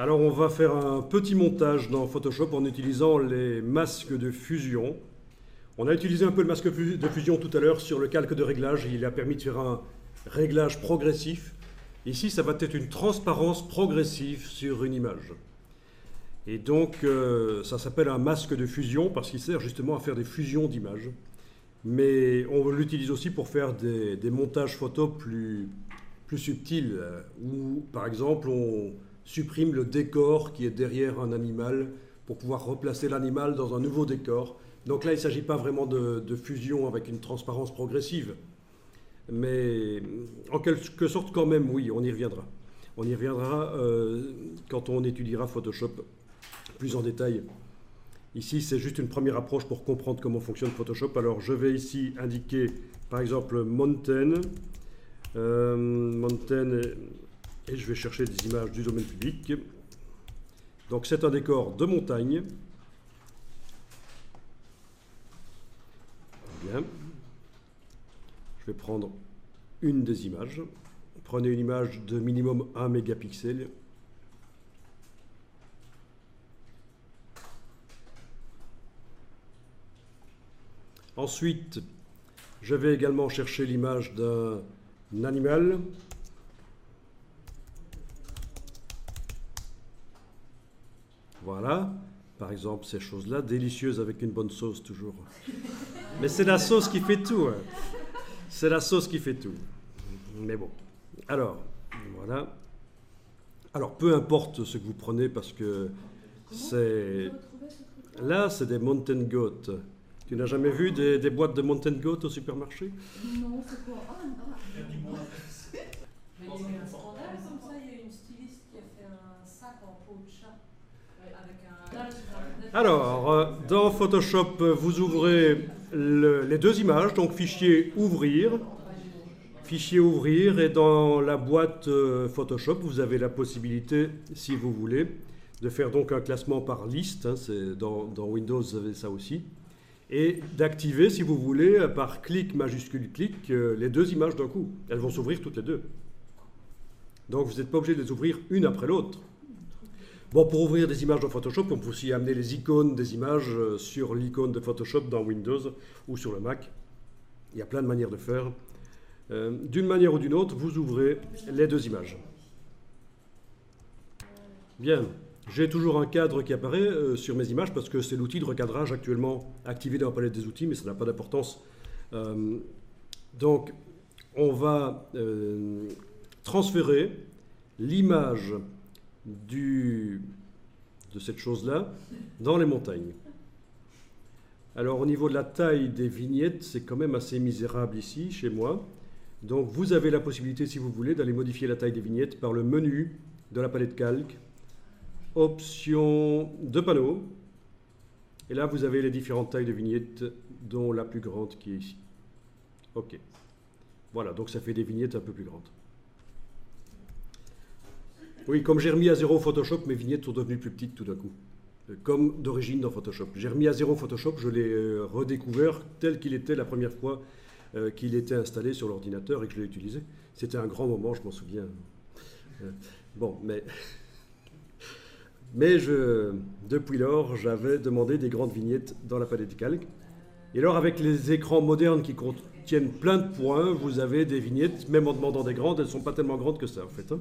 Alors on va faire un petit montage dans Photoshop en utilisant les masques de fusion. On a utilisé un peu le masque de fusion tout à l'heure sur le calque de réglage. Il a permis de faire un réglage progressif. Ici, ça va être une transparence progressive sur une image. Et donc, ça s'appelle un masque de fusion parce qu'il sert justement à faire des fusions d'images. Mais on l'utilise aussi pour faire des montages photos plus subtils, où par exemple on supprime le décor qui est derrière un animal pour pouvoir replacer l'animal dans un nouveau décor. Donc là, il ne s'agit pas vraiment de fusion avec une transparence progressive. Mais en quelque sorte quand même, oui, on y reviendra. On y reviendra quand on étudiera Photoshop plus en détail. Ici, c'est juste une première approche pour comprendre comment fonctionne Photoshop. Alors, je vais ici indiquer, par exemple, Mountain. Mountain, et je vais chercher des images du domaine public. Donc, c'est un décor de montagne. Bien. Je vais prendre une des images. Prenez une image de minimum 1 mégapixel. Ensuite, je vais également chercher l'image d'un animal. Voilà, par exemple ces choses-là, délicieuses avec une bonne sauce toujours. Mais c'est la sauce qui fait tout. Hein. C'est la sauce qui fait tout. Mais bon, alors, voilà. Alors, peu importe ce que vous prenez parce que c'est... Là, c'est des mountain goats. Tu n'as jamais vu des boîtes de mountain goat au supermarché? Non, c'est quoi? Mais il y a eu un scandale comme ça, il y a eu une styliste qui a fait un sac en peau de chat avec un... Alors, dans Photoshop, vous ouvrez les deux images, donc fichier ouvrir, et dans la boîte Photoshop, vous avez la possibilité, si vous voulez, de faire donc un classement par liste, hein, dans Windows, vous avez ça aussi, et d'activer, si vous voulez, par clic, majuscule clic, les deux images d'un coup. Elles vont s'ouvrir toutes les deux. Donc vous n'êtes pas obligé de les ouvrir une après l'autre. Bon, pour ouvrir des images dans Photoshop, on peut aussi amener les icônes des images sur l'icône de Photoshop dans Windows ou sur le Mac. Il y a plein de manières de faire. D'une manière ou d'une autre, vous ouvrez les deux images. Bien. J'ai toujours un cadre qui apparaît sur mes images parce que c'est l'outil de recadrage actuellement activé dans la palette des outils, mais ça n'a pas d'importance. Donc, on va transférer l'image de cette chose-là dans les montagnes. Alors, au niveau de la taille des vignettes, c'est quand même assez misérable ici, chez moi. Donc, vous avez la possibilité, si vous voulez, d'aller modifier la taille des vignettes par le menu de la palette calque. Option de panneau. Et là, vous avez les différentes tailles de vignettes, dont la plus grande qui est ici. OK. Voilà, donc ça fait des vignettes un peu plus grandes. Oui, comme j'ai remis à zéro Photoshop, mes vignettes sont devenues plus petites tout d'un coup. Comme d'origine dans Photoshop. J'ai remis à zéro Photoshop, je l'ai redécouvert tel qu'il était la première fois qu'il était installé sur l'ordinateur et que je l'ai utilisé. C'était un grand moment, je m'en souviens. Bon, mais... Mais depuis lors, j'avais demandé des grandes vignettes dans la palette calque. Et alors, avec les écrans modernes qui contiennent plein de points, vous avez des vignettes, même en demandant des grandes, elles ne sont pas tellement grandes que ça, en fait. Hein.